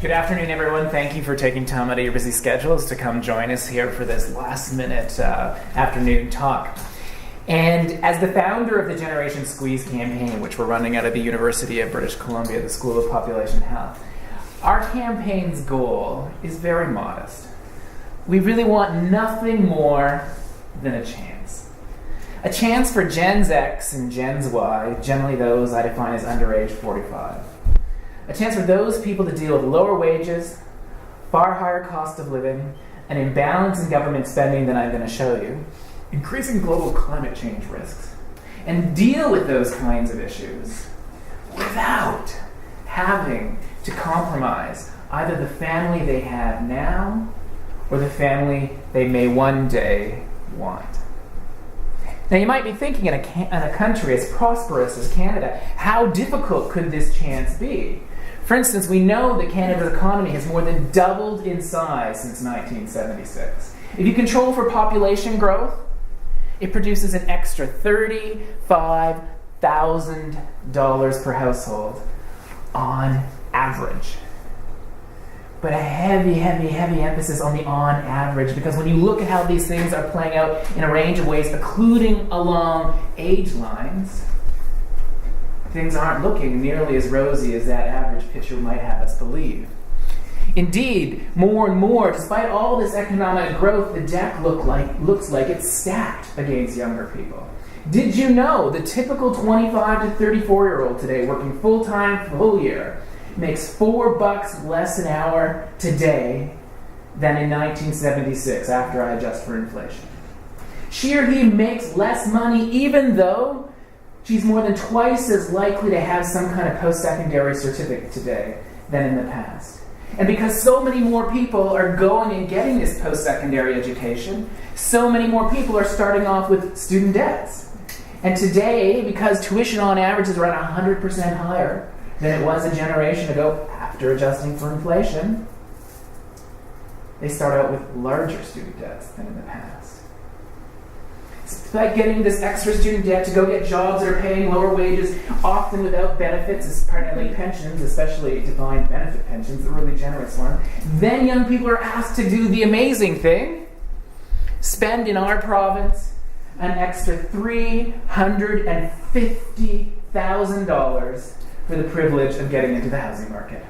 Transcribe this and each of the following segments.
Good afternoon, everyone. Thank you for taking time out of your busy schedules to come join us here for this last-minute afternoon talk. And as the founder of the Generation Squeeze campaign, which we're running out of the University of British Columbia, the School of Population Health, our campaign's goal is very modest. We really want nothing more than a chance. A chance for Gens X and Gens Y, generally those I define as under age 45. A chance for those people to deal with lower wages, far higher cost of living, an imbalance in government spending that I'm going to show you, increasing global climate change risks, and deal with those kinds of issues without having to compromise either the family they have now or the family they may one day want. Now, you might be thinking in a country as prosperous as Canada, how difficult could this chance be? For instance, we know that Canada's economy has more than doubled in size since 1976. If you control for population growth, it produces an extra $35,000 per household on average. But a heavy emphasis on the on average, because when you look at how these things are playing out in a range of ways, including along age lines, things aren't looking nearly as rosy as that average picture might have us believe. Indeed, more and more, despite all this economic growth, the deck looks like it's stacked against younger people. Did you know the typical 25 to 34-year-old today working full-time full year makes $4 less an hour today than in 1976 after I adjust for inflation? She or he makes less money even though she's more than twice as likely to have some kind of post-secondary certificate today than in the past. And because so many more people are going and getting this post-secondary education, so many more people are starting off with student debts. And today, because tuition on average is around 100% higher than it was a generation ago after adjusting for inflation, they start out with larger student debts than in the past. It's like getting this extra student debt to go get jobs that are paying lower wages, often without benefits, primarily pensions, especially defined benefit pensions, the really generous one. Then young people are asked to do the amazing thing, spend in our province an extra $350,000 for the privilege of getting into the housing market.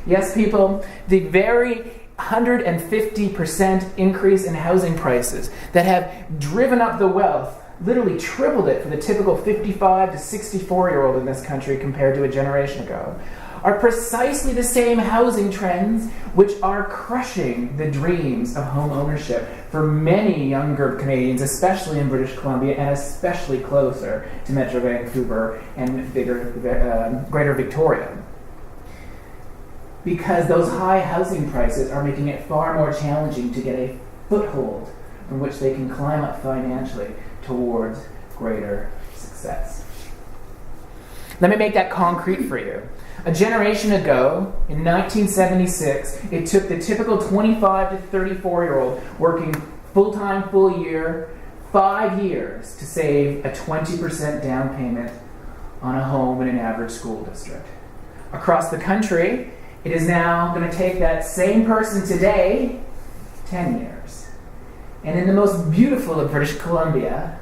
Yes, people, the very 150% increase in housing prices that have driven up the wealth, literally tripled it for the typical 55 to 64-year-old in this country compared to a generation ago, are precisely the same housing trends which are crushing the dreams of home ownership for many younger Canadians, especially in British Columbia and especially closer to Metro Vancouver and Greater Victoria. Because those high housing prices are making it far more challenging to get a foothold from which they can climb up financially towards greater success. Let me make that concrete for you. A generation ago, in 1976, it took the typical 25 to 34-year-old working full-time, full year, 5 years to save a 20% down payment on a home in an average school district. Across the country, it is now going to take that same person today 10 years. And in the most beautiful of British Columbia,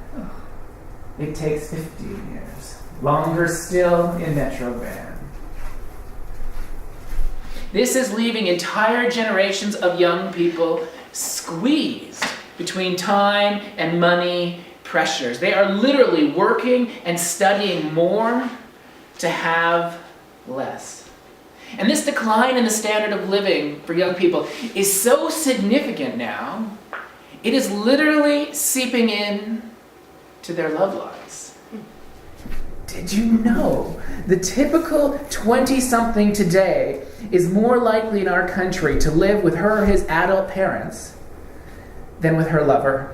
it takes 15 years. Longer still in Metro Van. This is leaving entire generations of young people squeezed between time and money pressures. They are literally working and studying more to have less. And this decline in the standard of living for young people is so significant now, it is literally seeping in to their love lives. Did you know the typical 20-something today is more likely in our country to live with her or his adult parents than with her lover?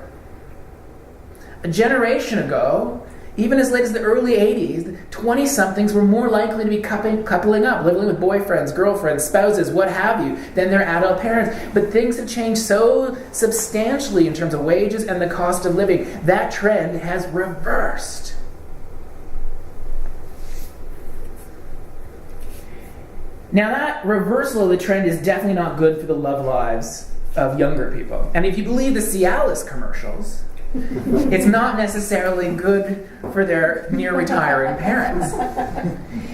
A generation ago, even as late as the early 80s, 20-somethings were more likely to be coupling up, living with boyfriends, girlfriends, spouses, what have you, than their adult parents. But things have changed so substantially in terms of wages and the cost of living. That trend has reversed. Now that reversal of the trend is definitely not good for the love lives of younger people. And if you believe the Cialis commercials, it's not necessarily good for their near-retiring parents.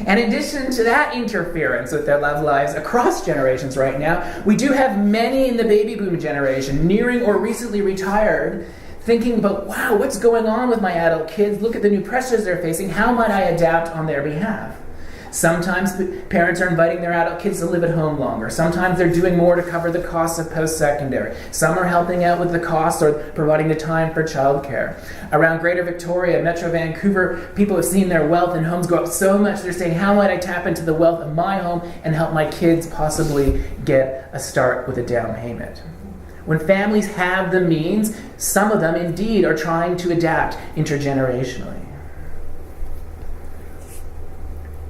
And in addition to that interference with their love lives across generations right now, we do have many in the baby boom generation, nearing or recently retired, thinking about, wow, what's going on with my adult kids? Look at the new pressures they're facing. How might I adapt on their behalf? Sometimes parents are inviting their adult kids to live at home longer. Sometimes they're doing more to cover the costs of post-secondary. Some are helping out with the costs or providing the time for childcare. Around Greater Victoria, Metro Vancouver, people have seen their wealth and homes go up so much they're saying, how might I tap into the wealth of my home and help my kids possibly get a start with a down payment? When families have the means, some of them indeed are trying to adapt intergenerationally.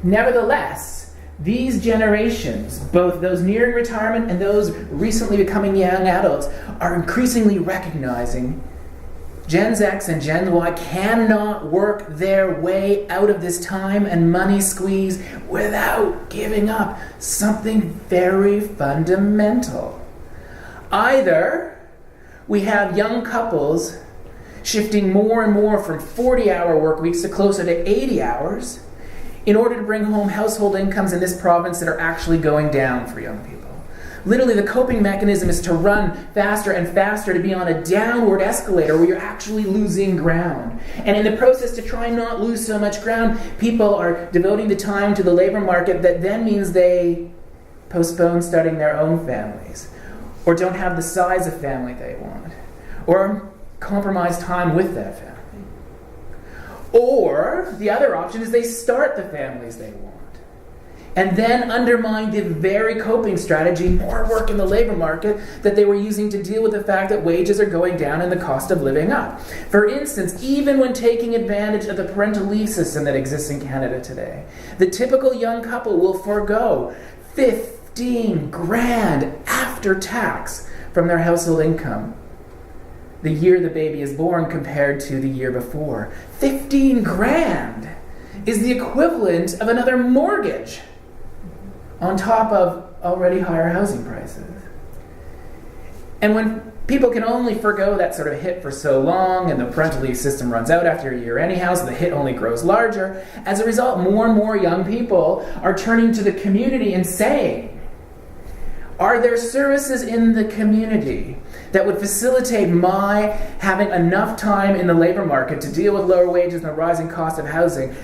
Nevertheless, these generations, both those nearing retirement and those recently becoming young adults, are increasingly recognizing Gen X and Gen Y cannot work their way out of this time and money squeeze without giving up something very fundamental. Either we have young couples shifting more and more from 40-hour work weeks to closer to 80 hours, in order to bring home household incomes in this province that are actually going down for young people. Literally, the coping mechanism is to run faster and faster, to be on a downward escalator where you're actually losing ground. And in the process, to try and not lose so much ground, people are devoting the time to the labor market that then means they postpone starting their own families, or don't have the size of family they want, or compromise time with that family. Or, the other option is they start the families they want, and then undermine the very coping strategy, more work in the labor market, that they were using to deal with the fact that wages are going down and the cost of living up. For instance, even when taking advantage of the parental leave system that exists in Canada today, the typical young couple will forego 15 grand after tax from their household income the year the baby is born compared to the year before. 15 grand is the equivalent of another mortgage on top of already higher housing prices. And when people can only forgo that sort of hit for so long, and the parental leave system runs out after a year anyhow, so the hit only grows larger, as a result, more and more young people are turning to the community and saying, are there services in the community that would facilitate my having enough time in the labor market to deal with lower wages and the rising cost of housing,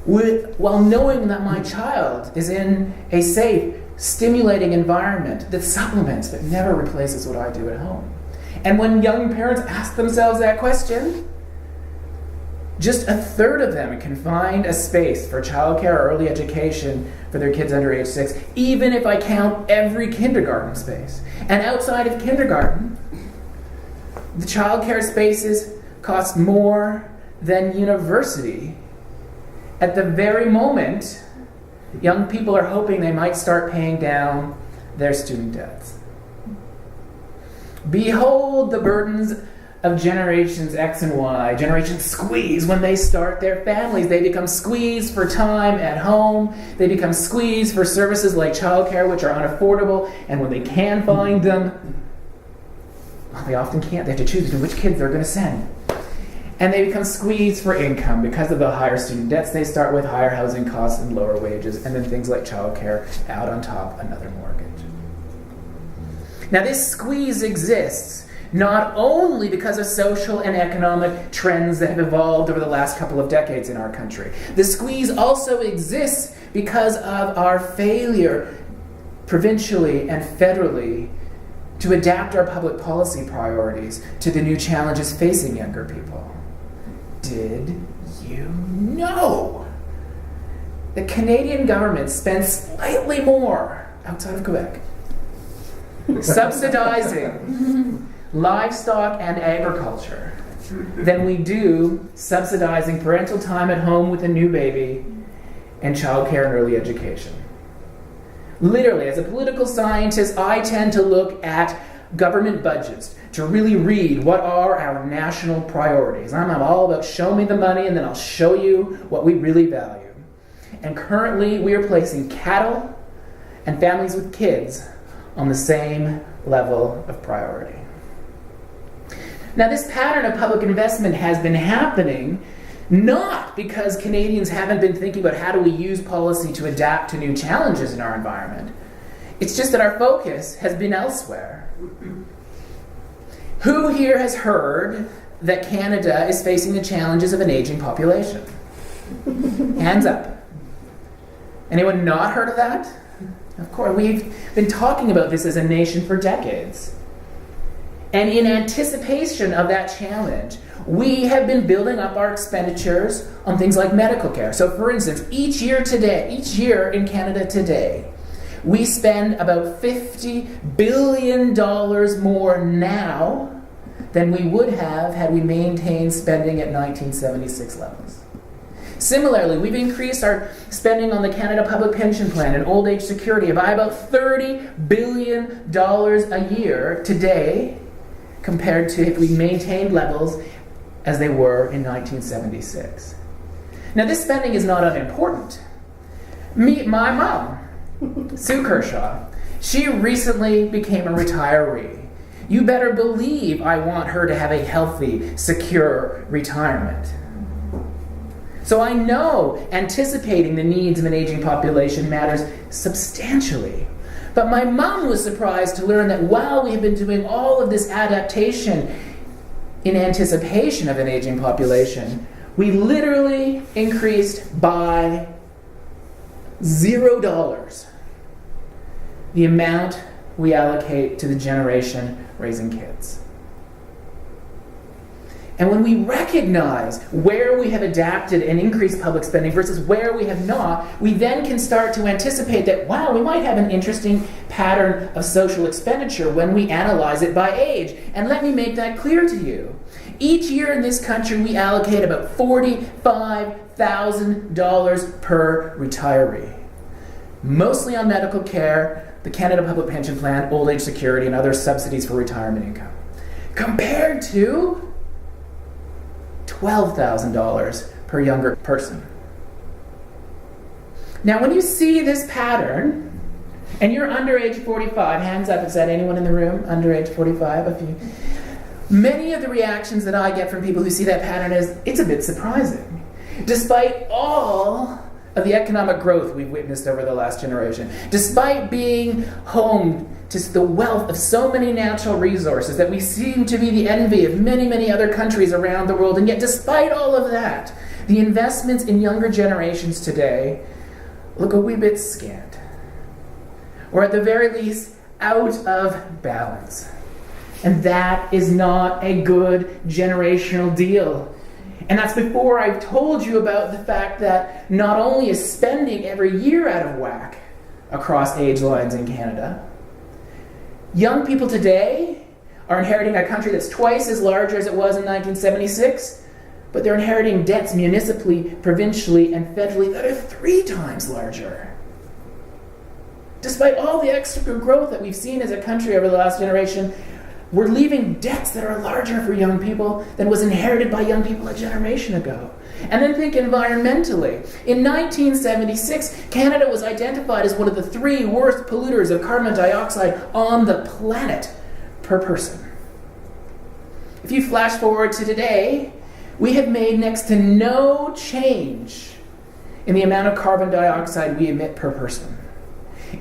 while knowing that my child is in a safe, stimulating environment that supplements, but never replaces what I do at home? And when young parents ask themselves that question, just a third of them can find a space for childcare or early education for their kids under age 6, even if I count every kindergarten space. And outside of kindergarten, the childcare spaces cost more than university. At the very moment, young people are hoping they might start paying down their student debts. Behold the burdens of generations X and Y. Generations squeeze when they start their families. They become squeezed for time at home. They become squeezed for services like childcare, which are unaffordable. And when they can find them, well, they often can't. They have to choose between which kids they're going to send. And they become squeezed for income because of the higher student debts they start with, higher housing costs and lower wages, and then things like childcare out on top, another mortgage. Now this squeeze exists not only because of social and economic trends that have evolved over the last couple of decades in our country. The squeeze also exists because of our failure, provincially and federally, to adapt our public policy priorities to the new challenges facing younger people. Did you know the Canadian government spends slightly more, outside of Quebec, subsidizing livestock and agriculture than we do subsidizing parental time at home with a new baby and childcare and early education? Literally, as a political scientist, I tend to look at government budgets to really read what are our national priorities. I'm all about show me the money and then I'll show you what we really value. And currently we are placing cattle and families with kids on the same level of priority. Now, this pattern of public investment has been happening not because Canadians haven't been thinking about how do we use policy to adapt to new challenges in our environment. It's just that our focus has been elsewhere. Who here has heard that Canada is facing the challenges of an aging population? Hands up. Anyone not heard of that? Of course, we've been talking about this as a nation for decades. And in anticipation of that challenge, we have been building up our expenditures on things like medical care. So for instance, each year in Canada today, we spend about $50 billion more now than we would have had we maintained spending at 1976 levels. Similarly, we've increased our spending on the Canada Public Pension Plan and Old Age Security by about $30 billion a year today compared to if we maintained levels as they were in 1976. Now, this spending is not unimportant. My mom, Sue Kershaw, she recently became a retiree. You better believe I want her to have a healthy, secure retirement. So I know anticipating the needs of an aging population matters substantially. But my mom was surprised to learn that while we have been doing all of this adaptation in anticipation of an aging population, we literally increased by $0 the amount we allocate to the generation raising kids. And when we recognize where we have adapted and increased public spending versus where we have not, we then can start to anticipate that, wow, we might have an interesting pattern of social expenditure when we analyze it by age. And let me make that clear to you. Each year in this country, we allocate about $45,000 per retiree, mostly on medical care, the Canada Public Pension Plan, Old Age Security, and other subsidies for retirement income, compared to $12,000 per younger person. Now, when you see this pattern, and you're under age 45, hands up, is that anyone in the room under age 45? A few. Many of the reactions that I get from people who see that pattern is, it's a bit surprising. Despite all of the economic growth we've witnessed over the last generation, despite being home to the wealth of so many natural resources that we seem to be the envy of many, many other countries around the world, and yet despite all of that, the investments in younger generations today look a wee bit scant, or at the very least, out of balance. And that is not a good generational deal. And that's before I've told you about the fact that not only is spending every year out of whack across age lines in Canada, young people today are inheriting a country that's twice as large as it was in 1976, but they're inheriting debts municipally, provincially, and federally that are 3 times larger. Despite all the extra growth that we've seen as a country over the last generation, we're leaving debts that are larger for young people than was inherited by young people a generation ago. And then think environmentally. In 1976, Canada was identified as one of the 3 worst polluters of carbon dioxide on the planet per person. If you flash forward to today, we have made next to no change in the amount of carbon dioxide we emit per person,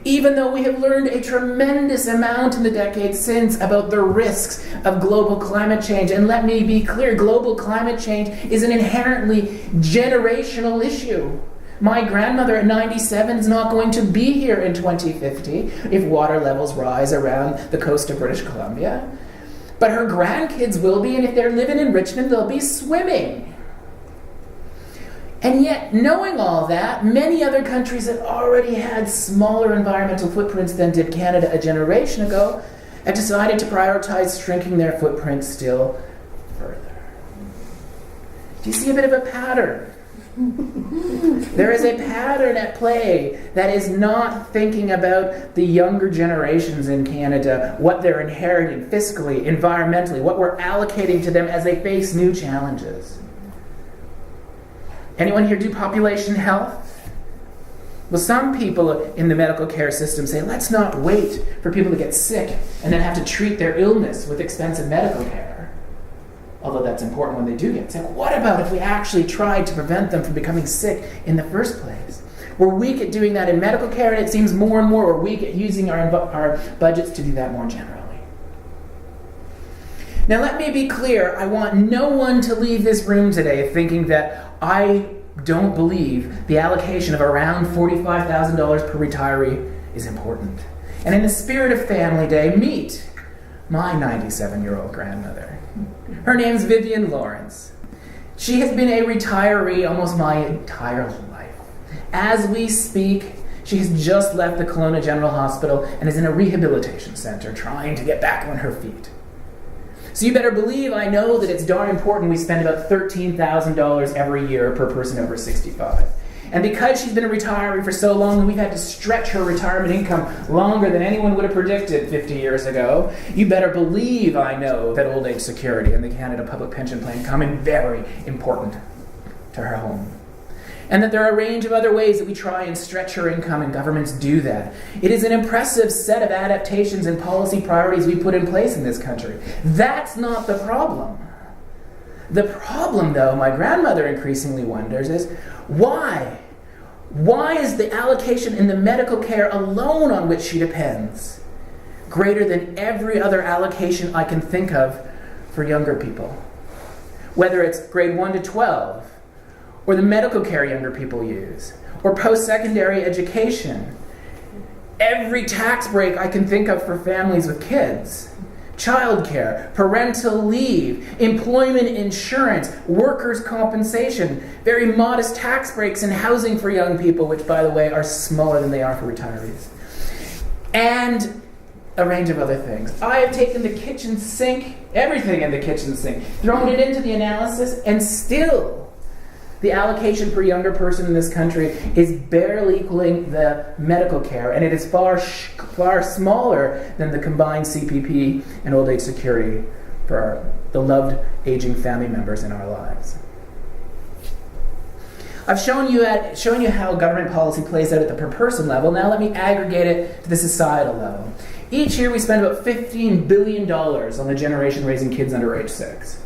even though we have learned a tremendous amount in the decades since about the risks of global climate change. And let me be clear, global climate change is an inherently generational issue. My grandmother at 97 is not going to be here in 2050 if water levels rise around the coast of British Columbia. But her grandkids will be, and if they're living in Richmond, they'll be swimming. And yet, knowing all that, many other countries that already had smaller environmental footprints than did Canada a generation ago have decided to prioritize shrinking their footprint still further. Do you see a bit of a pattern? There is a pattern at play that is not thinking about the younger generations in Canada, what they're inheriting fiscally, environmentally, what we're allocating to them as they face new challenges. Anyone here do population health? Well, some people in the medical care system say, let's not wait for people to get sick and then have to treat their illness with expensive medical care. Although that's important when they do get sick. What about if we actually tried to prevent them from becoming sick in the first place? We're weak at doing that in medical care, and it seems more and more we're weak at using our budgets to do that more generally. Now let me be clear, I want no one to leave this room today thinking that I don't believe the allocation of around $45,000 per retiree is important. And in the spirit of Family Day, meet my 97-year-old grandmother. Her name's Vivian Lawrence. She has been a retiree almost my entire life. As we speak, she has just left the Kelowna General Hospital and is in a rehabilitation center trying to get back on her feet. So you better believe I know that it's darn important we spend about $13,000 every year per person over 65. And because she's been a retiree for so long, and we've had to stretch her retirement income longer than anyone would have predicted 50 years ago, you better believe I know that old age security and the Canada Public Pension Plan come in very important to her home. And that there are a range of other ways that we try and stretch her income, and governments do that. It is an impressive set of adaptations and policy priorities we put in place in this country. That's not the problem. The problem, though, my grandmother increasingly wonders, is why? Why is the allocation in the medical care alone on which she depends greater than every other allocation I can think of for younger people? Whether it's grade 1 to 12, or the medical care younger people use, or post-secondary education. Every tax break I can think of for families with kids. Childcare, parental leave, employment insurance, workers' compensation, very modest tax breaks in housing for young people, which, by the way, are smaller than they are for retirees. And a range of other things. I have taken the kitchen sink, everything in the kitchen sink, thrown it into the analysis, and still the allocation per younger person in this country is barely equaling the medical care, and it is far smaller than the combined CPP and old age security for the loved aging family members in our lives. I've shown you how government policy plays out at the per person level. Now let me aggregate it to the societal level. Each year we spend about $15 billion on the generation raising kids under age 6.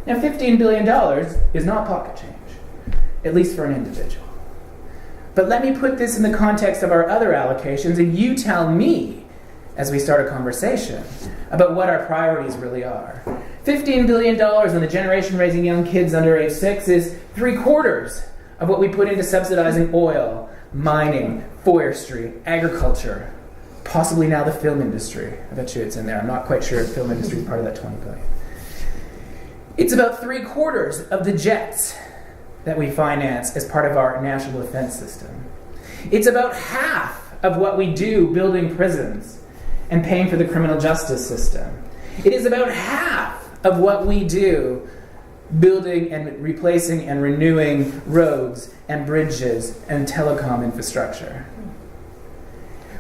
Now $15 billion is not pocket change, at least for an individual. But let me put this in the context of our other allocations, and you tell me, as we start a conversation, about what our priorities really are. $15 billion on the generation raising young kids under age 6 is 3/4 of what we put into subsidizing oil, mining, forestry, agriculture, possibly now the film industry. I bet you it's in there. I'm not quite sure if the film industry is part of that 20 billion. It's about 3/4 of the jets that we finance as part of our national defense system. It's about half of what we do building prisons and paying for the criminal justice system. It is about half of what we do building and replacing and renewing roads and bridges and telecom infrastructure.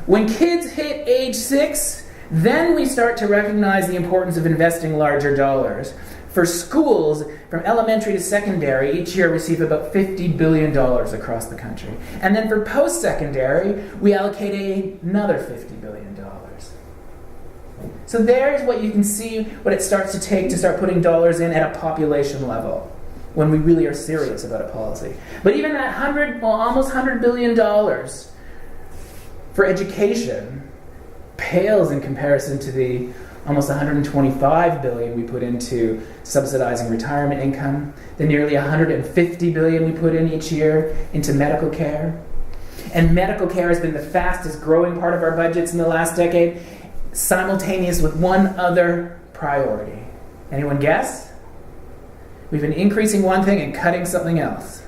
When kids hit age 6, then we start to recognize the importance of investing larger dollars. For schools, from elementary to secondary, each year receive about $50 billion across the country. And then for post-secondary, we allocate another $50 billion. So there's what you can see, what it starts to take to start putting dollars in at a population level, when we really are serious about a policy. But even that almost $100 billion for education pales in comparison to the almost $125 billion we put into subsidizing retirement income, the nearly $150 billion we put in each year into medical care. And medical care has been the fastest growing part of our budgets in the last decade, simultaneous with one other priority. Anyone guess? We've been increasing one thing and cutting something else.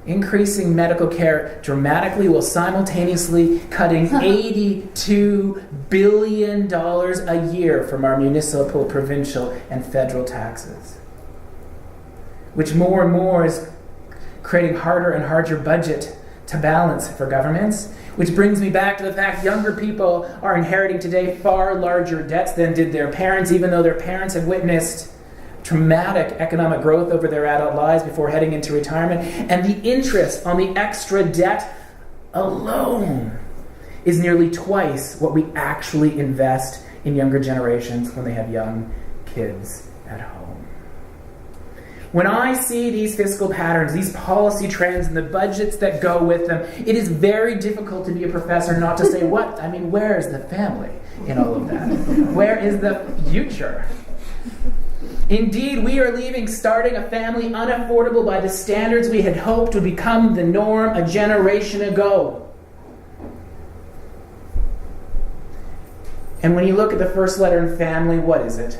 Increasing medical care dramatically while simultaneously cutting $82 billion a year from our municipal, provincial, and federal taxes. Which more and more is creating harder and harder budget to balance for governments. Which brings me back to the fact younger people are inheriting today far larger debts than did their parents, even though their parents have witnessed traumatic economic growth over their adult lives before heading into retirement. And the interest on the extra debt alone is nearly twice what we actually invest in younger generations when they have young kids at home. When I see these fiscal patterns, these policy trends, and the budgets that go with them, it is very difficult to be a professor not to say, where is the family in all of that? Where is the future? Indeed, we are leaving starting a family unaffordable by the standards we had hoped would become the norm a generation ago. And when you look at the first letter in family, what is it?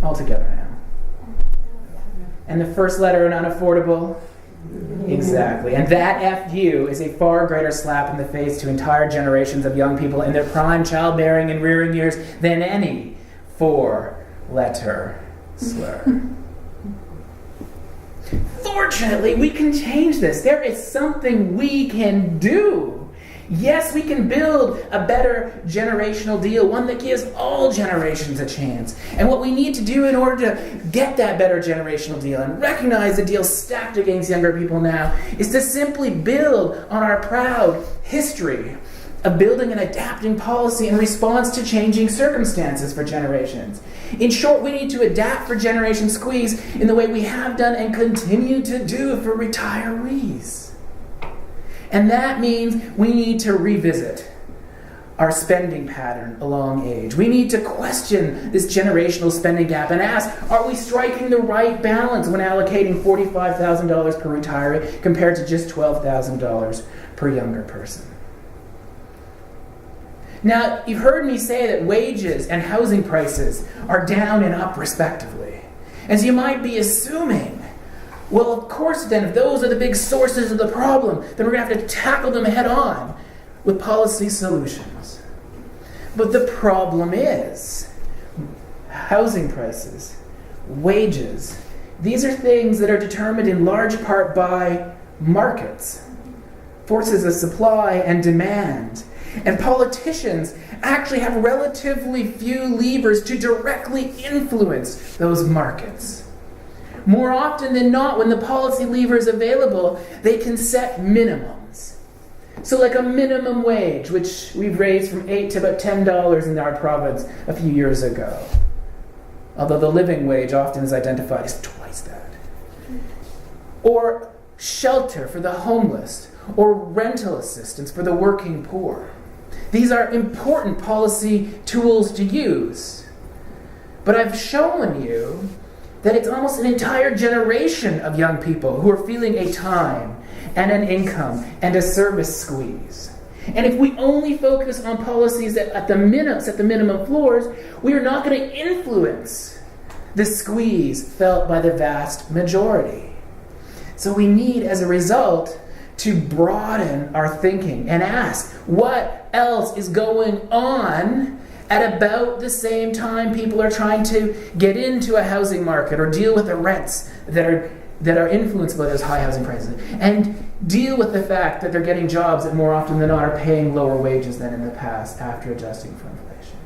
All together now. And the first letter in unaffordable? Exactly. And that FU is a far greater slap in the face to entire generations of young people in their prime childbearing and rearing years than any four-letter slur. Fortunately, we can change this. There is something we can do. Yes, we can build a better generational deal, one that gives all generations a chance. And what we need to do in order to get that better generational deal and recognize the deal stacked against younger people now is to simply build on our proud history of building and adapting policy in response to changing circumstances for generations. In short, we need to adapt for Generation Squeeze in the way we have done and continue to do for retirees. And that means we need to revisit our spending pattern along age. We need to question this generational spending gap and ask, are we striking the right balance when allocating $45,000 per retiree compared to just $12,000 per younger person? Now, you've heard me say that wages and housing prices are down and up respectively. As you might be assuming, well, of course then, if those are the big sources of the problem, then we're going to have to tackle them head on with policy solutions. But the problem is, housing prices, wages, these are things that are determined in large part by markets, forces of supply and demand. And politicians actually have relatively few levers to directly influence those markets. More often than not, when the policy lever is available, they can set minimums. So like a minimum wage, which we've raised from $8 to about $10 in our province a few years ago. Although the living wage often is identified as twice that. Or shelter for the homeless, or rental assistance for the working poor. These are important policy tools to use. But I've shown you that it's almost an entire generation of young people who are feeling a time and an income and a service squeeze. And if we only focus on policies that at the minimum floors, we are not going to influence the squeeze felt by the vast majority. So we need, as a result, to broaden our thinking and ask, what else is going on at about the same time people are trying to get into a housing market or deal with the rents that are influenced by those high housing prices, and deal with the fact that they're getting jobs that more often than not are paying lower wages than in the past after adjusting for inflation.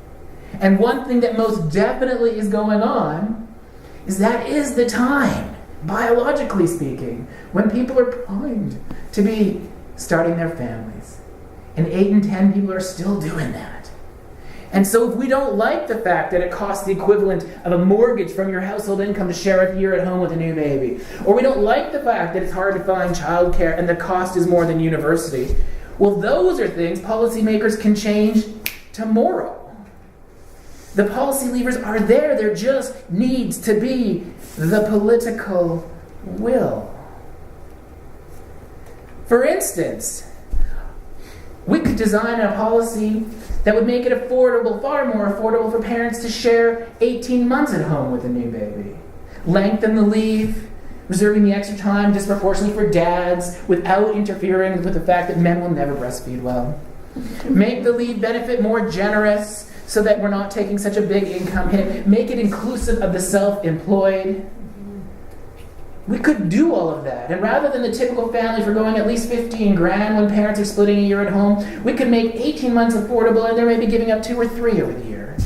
And one thing that most definitely is going on is that is the time, biologically speaking, when people are primed to be starting their families. And 8 in 10 people are still doing that. And so if we don't like the fact that it costs the equivalent of a mortgage from your household income to share a year at home with a new baby, or we don't like the fact that it's hard to find childcare and the cost is more than university, well, those are things policymakers can change tomorrow. The policy levers are there. There just needs to be the political will. For instance, we could design a policy that would make it affordable, far more affordable for parents to share 18 months at home with a new baby. Lengthen the leave, reserving the extra time disproportionately for dads without interfering with the fact that men will never breastfeed well. Make the leave benefit more generous so that we're not taking such a big income hit. Make it inclusive of the self-employed. We could do all of that. And rather than the typical family forgoing at least $15,000 when parents are splitting a year at home, we could make 18 months affordable and they're maybe giving up 2 or 3 over the year.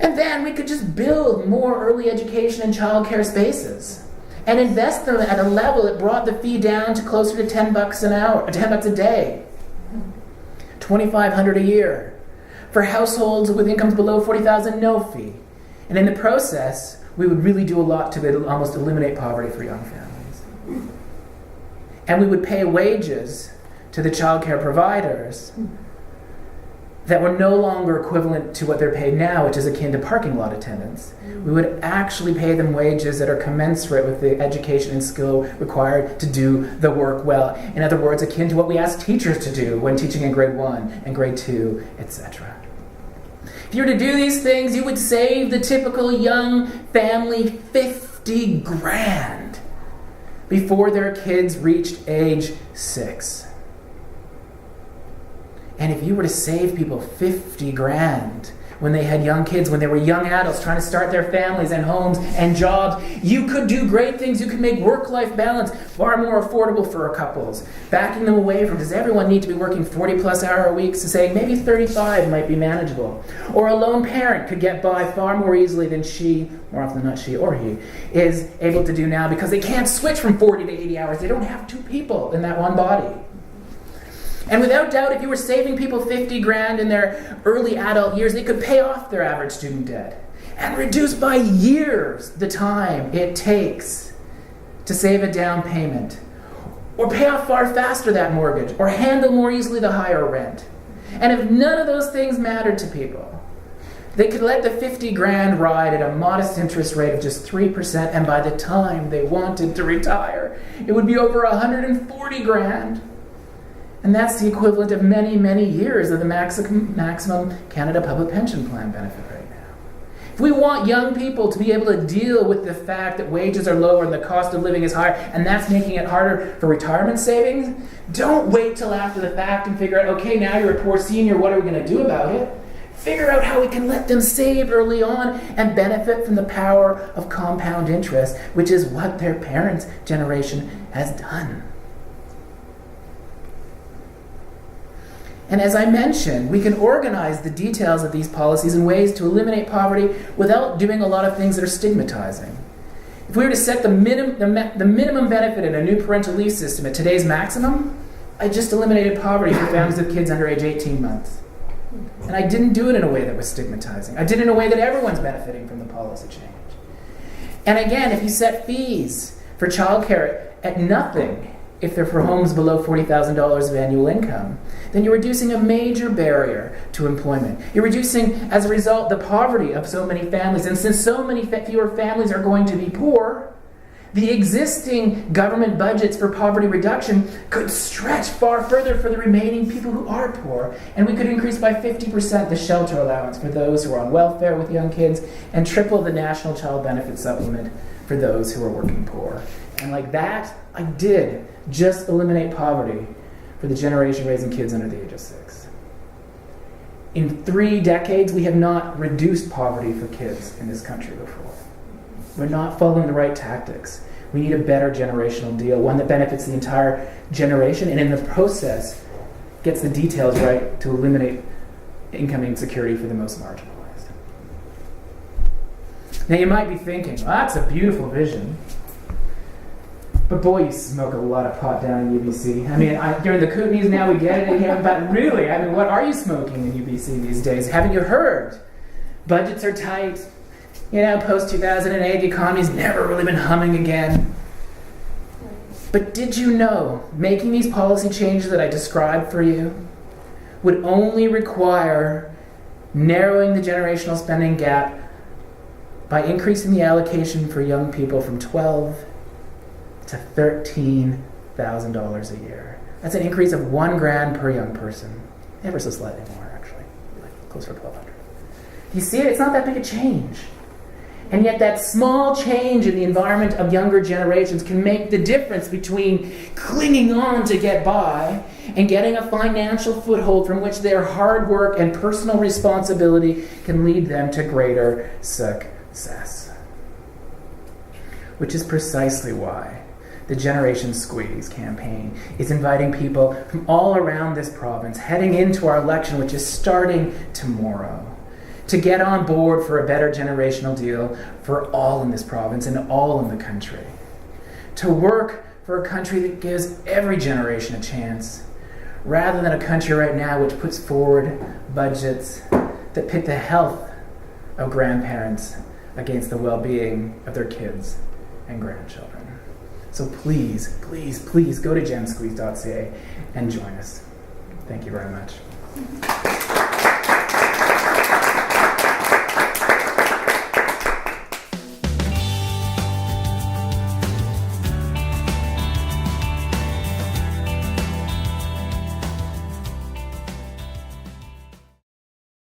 And then we could just build more early education and childcare spaces. and invest them at a level that brought the fee down to closer to $10 an hour, $10 a day, $2,500 a year. For households with incomes below $40,000, no fee. And in the process, we would really do a lot to almost eliminate poverty for young families. And we would pay wages to the child care providers that were no longer equivalent to what they're paid now, which is akin to parking lot attendants. We would actually pay them wages that are commensurate with the education and skill required to do the work well. In other words, akin to what we ask teachers to do when teaching in grade 1 and grade 2, etc. If you were to do these things, you would save the typical young family 50 grand before their kids reached age 6. And if you were to save people 50 grand when they had young kids, when they were young adults trying to start their families and homes and jobs, you could do great things. You could make work-life balance far more affordable for couples, backing them away from, does everyone need to be working 40-plus hour weeks, to saying maybe 35 might be manageable. Or a lone parent could get by far more easily than she, more often than not she or he, is able to do now because they can't switch from 40 to 80 hours. They don't have 2 people in that one body. And without doubt, if you were saving people 50 grand in their early adult years, they could pay off their average student debt and reduce by years the time it takes to save a down payment, or pay off far faster that mortgage, or handle more easily the higher rent. And if none of those things mattered to people, they could let the 50 grand ride at a modest interest rate of just 3%, and by the time they wanted to retire, it would be over 140 grand. And that's the equivalent of many, many years of the maximum Canada Public Pension Plan benefit right now. If we want young people to be able to deal with the fact that wages are lower and the cost of living is higher, and that's making it harder for retirement savings, don't wait till after the fact and figure out, okay, now you're a poor senior, what are we going to do about it? Figure out how we can let them save early on and benefit from the power of compound interest, which is what their parents' generation has done. And as I mentioned, we can organize the details of these policies in ways to eliminate poverty without doing a lot of things that are stigmatizing. If we were to set the minimum benefit in a new parental leave system at today's maximum, I just eliminated poverty for families with kids under age 18 months. And I didn't do it in a way that was stigmatizing. I did it in a way that everyone's benefiting from the policy change. And again, if you set fees for childcare at nothing, if they're for homes below $40,000 of annual income, then you're reducing a major barrier to employment. You're reducing, as a result, the poverty of so many families. And since so many fewer families are going to be poor, the existing government budgets for poverty reduction could stretch far further for the remaining people who are poor. And we could increase by 50% the shelter allowance for those who are on welfare with young kids, and triple the National Child Benefit Supplement for those who are working poor. And like that, I did just eliminate poverty for the generation raising kids under the age of 6. In 3 decades, we have not reduced poverty for kids in this country before. We're not following the right tactics. We need a better generational deal, one that benefits the entire generation, and in the process, gets the details right to eliminate income insecurity for the most marginalized. Now you might be thinking, well, that's a beautiful vision. But boy, you smoke a lot of pot down in UBC. I mean, during the Kootenays now we get it again, but really, I mean, what are you smoking in UBC these days? Haven't you heard? Budgets are tight. You know, post-2008, the economy's never really been humming again. But did you know, making these policy changes that I described for you would only require narrowing the generational spending gap by increasing the allocation for young people from $12,000 to $13,000 a year. That's an increase of $1,000 per young person. Ever so slightly more, actually, like closer to $1,200. You see it? It's not that big a change. And yet that small change in the environment of younger generations can make the difference between clinging on to get by and getting a financial foothold from which their hard work and personal responsibility can lead them to greater success. Which is precisely why the Generation Squeeze campaign is inviting people from all around this province heading into our election, which is starting tomorrow, to get on board for a better generational deal for all in this province and all in the country. to work for a country that gives every generation a chance, rather than a country right now which puts forward budgets that pit the health of grandparents against the well-being of their kids and grandchildren. So please, please, please go to gensqueeze.ca and join us. Thank you very much.